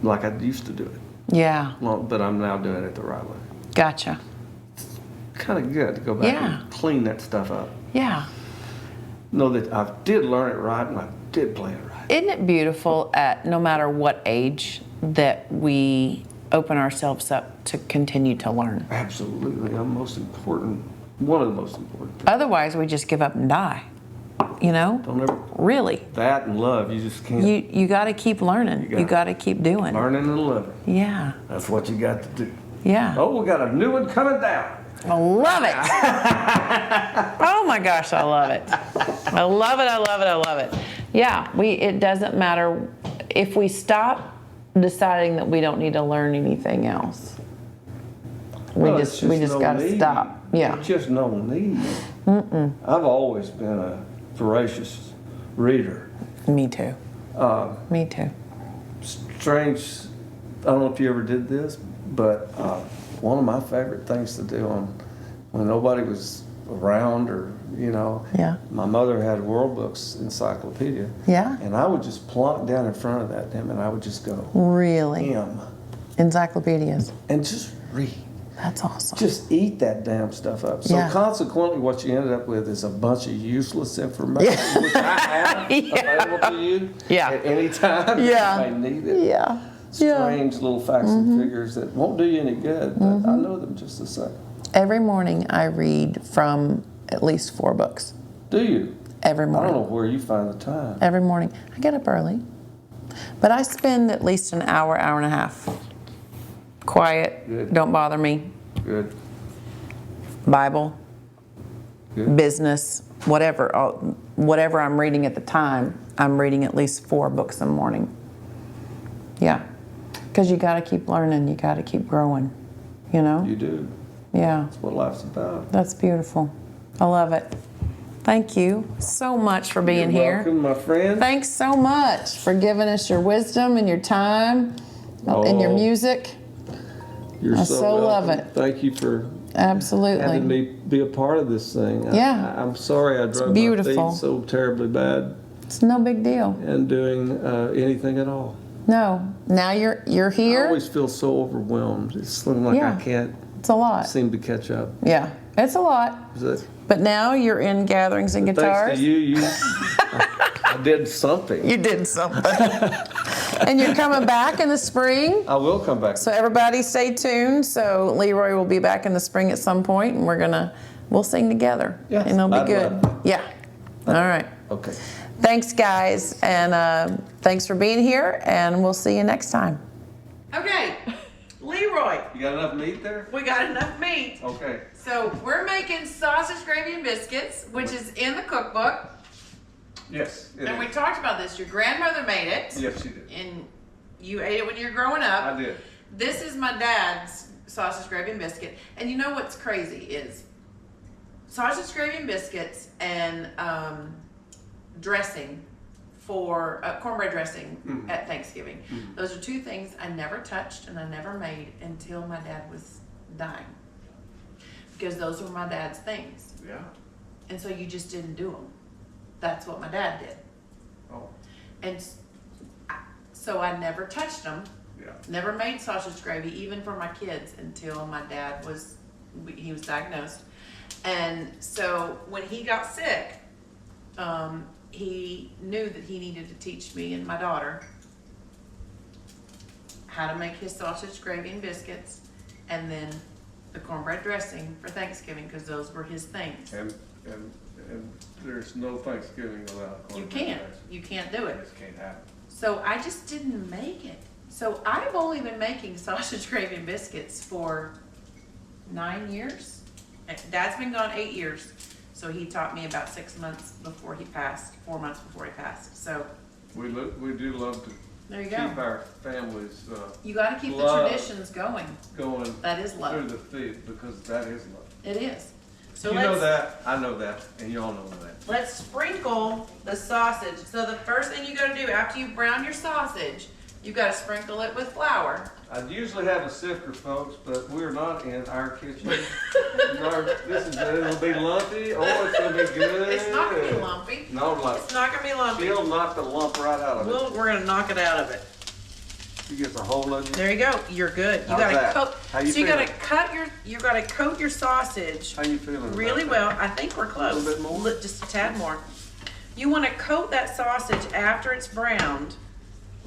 like I used to do it. Yeah. Well, but I'm now doing it the right way. Gotcha. Kind of good to go back and clean that stuff up. Yeah. Know that I did learn it right and I did play it right. Isn't it beautiful at no matter what age that we open ourselves up to continue to learn? Absolutely. One of the most important things. Otherwise, we just give up and die. You know? Don't ever. Really. That and love, you just can't. You got to keep learning. You got to keep doing. Learning and loving. Yeah. That's what you got to do. Yeah. Oh, we got a new one coming down. I love it. Oh my gosh, I love it. I love it. I love it. I love it. Yeah, it doesn't matter if we stop deciding that we don't need to learn anything else. We just got to stop. Yeah. It's just no need. I've always been a voracious reader. Me too. Me too. Strange. I don't know if you ever did this, but one of my favorite things to do when nobody was around, or my mother had World Books encyclopedia. Yeah. And I would just plunk down in front of that and I would just go. Really? M. Encyclopedias. And just read. That's awesome. Just eat that damn stuff up. So consequently, what you ended up with is a bunch of useless information, which I have available to you at any time if you may need it. Yeah. Strange little facts and figures that won't do you any good, but I know them just the same. Every morning I read from at least 4 books. Do you? Every morning. I don't know where you find the time. Every morning. I get up early. But I spend at least an hour, hour and a half. Quiet. Good. Don't bother me. Good. Bible. Good. Business. Whatever I'm reading at the time, I'm reading at least 4 books in the morning. Yeah. Because you got to keep learning. You got to keep growing. You know? You do. Yeah. That's what life's about. That's beautiful. I love it. Thank you so much for being here. Welcome, my friend. Thanks so much for giving us your wisdom and your time and your music. You're I so love welcome. it. Thank you for Absolutely. having me be a part of this thing. Yeah. I'm sorry I drove my feet so terribly bad It's no big deal. and doing anything at all. No. Now you're I here. always feel so overwhelmed. It's like I can't It's a lot. seem to catch up. Yeah. It's a lot. Is it? But now you're in Gatherings and Guitars. Thanks to you, I did something. You did something. And you're coming back in the spring. I will come back. So everybody stay tuned. So Leroy will be back in the spring at some point, and we'll sing together. Yes, And it'll be I'd good. love Yeah. All right. Okay. Thanks, guys. And thanks for being here, and we'll see you next time. Okay. Leroy, You got enough meat there? we got enough meat. Okay. So we're making sausage, gravy, and biscuits, which is in the cookbook. Yes. And we talked about this. Your grandmother made it. Yes, she did. And you ate it when you were growing up. I did. This is my dad's sausage, gravy, and biscuit. And you know what's crazy is sausage, gravy, and biscuits and dressing for cornbread dressing at Thanksgiving. Those are 2 things I never touched and I never made until my dad was dying. Because those were my dad's things. Yeah. And so you just didn't do them. That's what my dad did. Oh. And so I never touched them. Yeah. Never made sausage gravy, even for my kids, until my dad was diagnosed. And so when he got sick, he knew that he needed to teach me and my daughter how to make his sausage gravy and biscuits, and then the cornbread dressing for Thanksgiving, because those were his things. And there's no Thanksgiving without cornbread. You can't do it. This can't happen. So I just didn't make it. So I've only been making sausage gravy and biscuits for 9 years. Dad's been gone 8 years. So he taught me about 6 months before he passed, 4 months before he passed. So We do love to there you keep go. our families You got to keep the love traditions going. going That is through love. the feet, because that is love. It is. So You know that, I know that, and you all know that. let's sprinkle the sausage. So the first thing you got to do after you brown your sausage, you got to sprinkle it with flour. I'd usually have a sifter, folks, but we're not in our kitchen. It'll be lumpy, or it's gonna be good. It's not going to be lumpy. No, like, It's not going to be lumpy. she'll knock the lump right out of it. We're going to knock it out of it. She gets a hold of you. There you go. You're good. You How's gotta that? coat. How you so you gotta feeling? coat your sausage How you feeling about really that? well. I think we're close. little bit more? Just a tad more. You want to coat that sausage after it's browned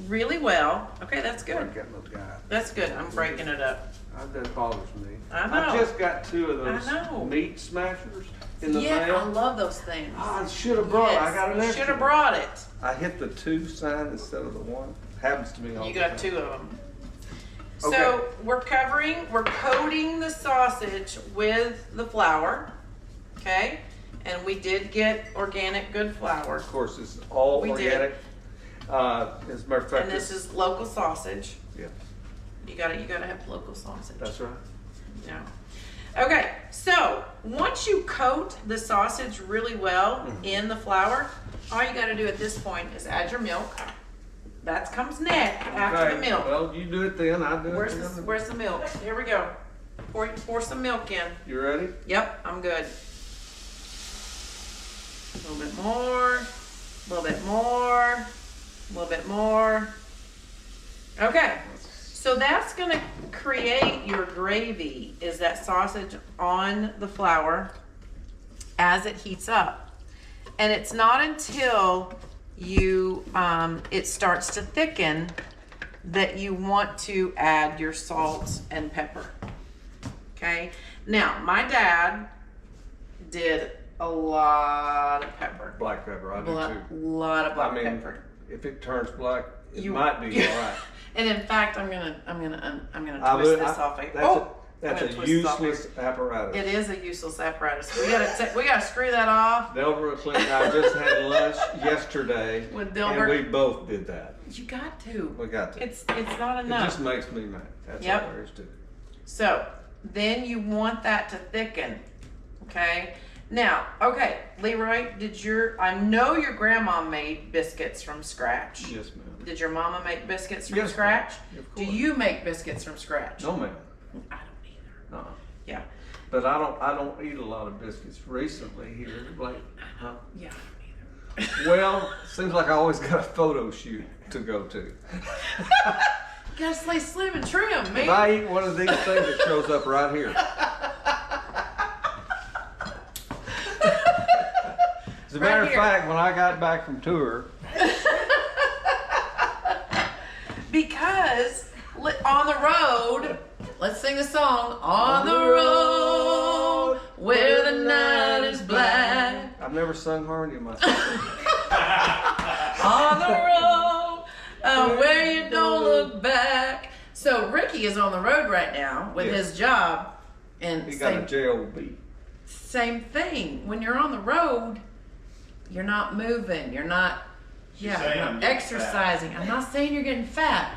really well. Okay, that's I good. got no guy. That's good. I'm breaking it up. That bothers me. I know. just got 2 of those I know. meat smashers in the Yeah, I mail. love those things. I should have brought it. I got an extra. Should have brought it. I hit the 2 sign instead of the 1. Happens to me all You the got time. 2 of them. Okay. So we're coating the sausage with the flour, okay? And we did get organic good flour. Of course, it's all We did. organic. As a matter of fact, And this is local sausage. yeah, You gotta have local sausage. that's right. Yeah. Okay, so once you coat the sausage really well in the flour, all you gotta do at this point is add your milk. That comes next after the milk. Well, you do it then. I do it then. Where's the milk? Here we go. Pour some milk in. You ready? Yep, I'm good. A little bit more, a little bit more, a little bit more. Okay, so that's gonna create your gravy, is that sausage on the flour as it heats up. And it's not until it starts to thicken that you want to add your salt and pepper. Okay, now my dad did a lot of pepper. Black pepper. I do too. Lot of black I mean, pepper. if it turns black, it You- might be all right. And in fact, I'm gonna I twist would- this off. That's I'm a gonna twist this off here. useless apparatus. It is a useless apparatus. We gotta screw that off. Delbert and Clinton, I just had lunch yesterday, With and Delbert? we both did that. You got to. We got to. It's not It enough. just makes me mad. That's Yep. all there is to it. So then you want that to thicken. Okay. Now, okay, Leroy, I know your grandma made biscuits from scratch. Yes, ma'am. Did your mama make biscuits from Yes, ma'am. scratch? Of Do course. you make biscuits from scratch? No, ma'am. I don't either. Uh-uh. Yeah. But I don't eat a lot of biscuits recently here. Like, huh? Yeah, I don't either. Well, seems like I always got a photo shoot to go to. You gotta stay slim and trim, If man. I eat one of these things, it shows up right here. As a matter of here. fact, when I got back from tour, Because on the road, let's sing a song. On the road, where the night is black. I've never sung harmony myself. On the road, where you don't look back. So Ricky is on the road right now with Yes. his job, and He got a JOB. same thing. When you're on the road, you're not moving. You're not, you're not exercising. I'm not saying you're getting fat,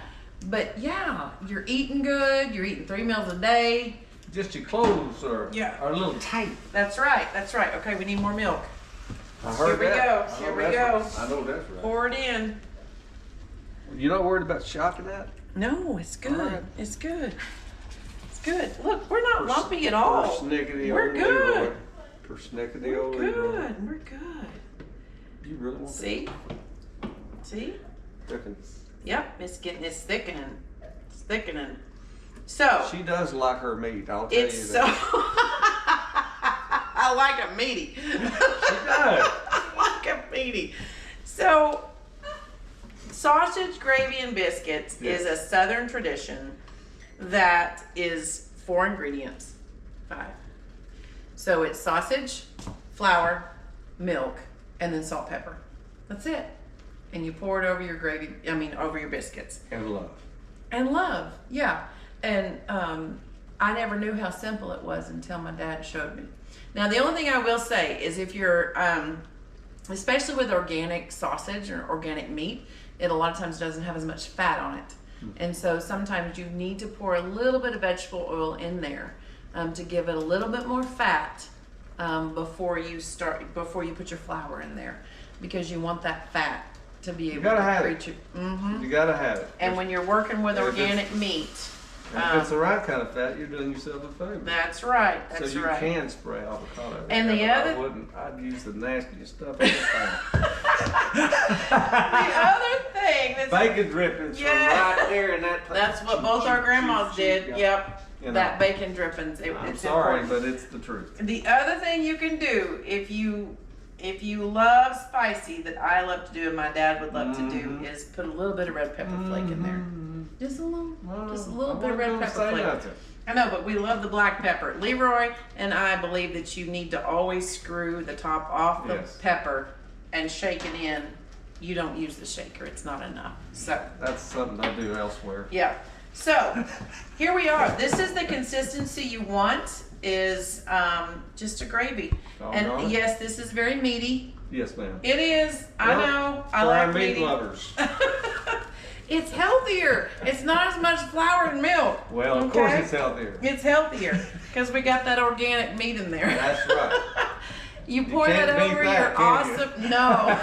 but yeah, you're eating good. You're eating 3 meals a day. Just your clothes are a little tight. That's right. That's right. Okay, we need more milk. I heard Here we that. go. I know Here we that's go. right. I know that's right. Pour it in. You're not worried about shocking that? No, it's good. All right. It's good. It's good. Look, we're not lumpy at all. Persnickety We're old good. Leroy. Persnickety We're old Leroy. good. We're good. You really want See? See? that? Yep, it's thickening. It's thickening. So She does like her meat, I'll tell you it's so that. I like it meaty. She does. I like it meaty. So Sausage, gravy, and biscuits is a Southern tradition that is 4 ingredients. 5. So it's sausage, flour, milk, and then salt, pepper. That's it. And you pour it over your gravy, over your biscuits. And love. And love, yeah. And I never knew how simple it was until my dad showed me. Now, the only thing I will say is if you're, especially with organic sausage or organic meat, it a lot of times doesn't have as much fat on it. And so sometimes you need to pour a little bit of vegetable oil in there to give it a little bit more fat before you put your flour in there, because you want that fat to be able to create you. You gotta have it. And when you're working with organic meat, if it's the right kind of fat, you're doing yourself a favor. That's right. That's so you right. can spray avocado. And the other, I wouldn't. I'd use the nastiest stuff all the time. the other thing that's Bacon drippings from right there in that. That's what both our grandmas did. Yep. You know, that bacon drippings. I'm it's sorry, important. but it's the truth. The other thing you can do if you love spicy, that I love to do and my dad would love to do, is put a little bit of red pepper flake in there. Just a little bit of red pepper flake. I know, but we love the black pepper. Leroy and I believe that you need to always screw the top off the pepper and shake it in. You don't use the shaker; it's not enough. So that's something I do elsewhere. Yeah. So here we are. This is the consistency you want. Is just a gravy. And yes, this is very meaty. Yes, ma'am. It is. I know. I like meat meaty. lovers. It's healthier. It's not as much flour and milk. Well, of course it's healthier. It's healthier because we got that organic meat in there. That's right. You pour that over your awesome. No.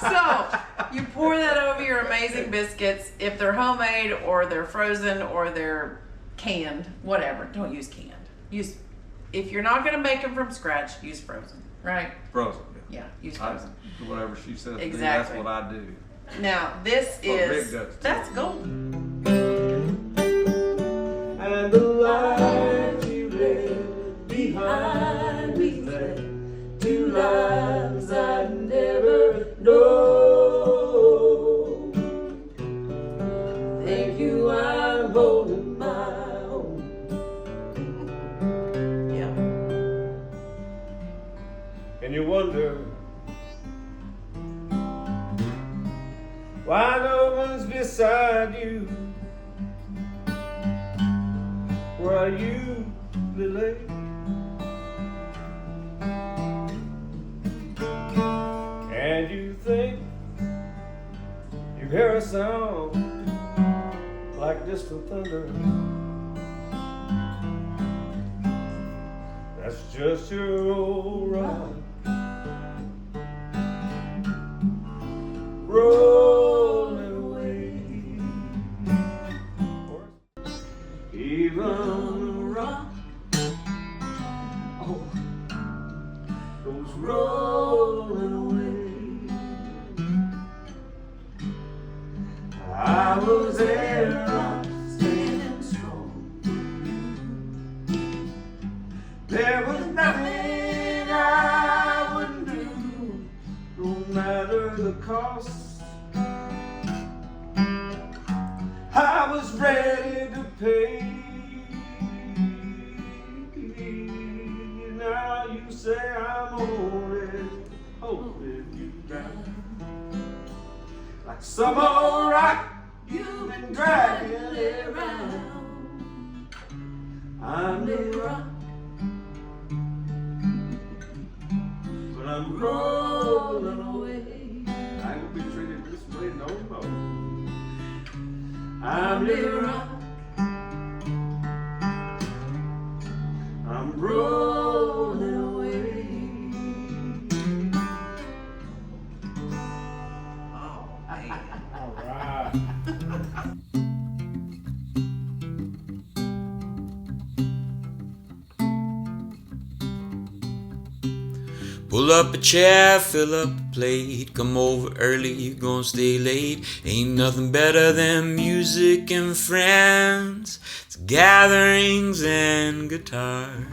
So you pour that over your amazing biscuits. If they're homemade or they're frozen or they're canned, whatever. Don't use canned. If you're not going to make them from scratch, use frozen. Right? Frozen. Yeah, use frozen. Whatever she says. Exactly. That's what I do. Now this is that's golden. And the life you left behind me left 2 lives I never know. Thank you, I'm holding my own. Yeah. And you wonder why no one's beside you, where you lay. And you think you hear a sound like distant thunder. That's just your old ride. Rolling away. Even a rock goes rolling away. I was there, standing strong. There was nothing I wouldn't do, no matter the cost. I was ready to pay. Now you say I'm only holding you down, like some old rock you've been dragging around. I'm the rock, but I'm rolling away. I ain't gonna be treated this way no more. I'm the rock, I'm rolling away. All right. Pull up a chair, fill up a plate, come over early, you gon' stay late. Ain't nothing better than music and friends. It's gatherings and guitars.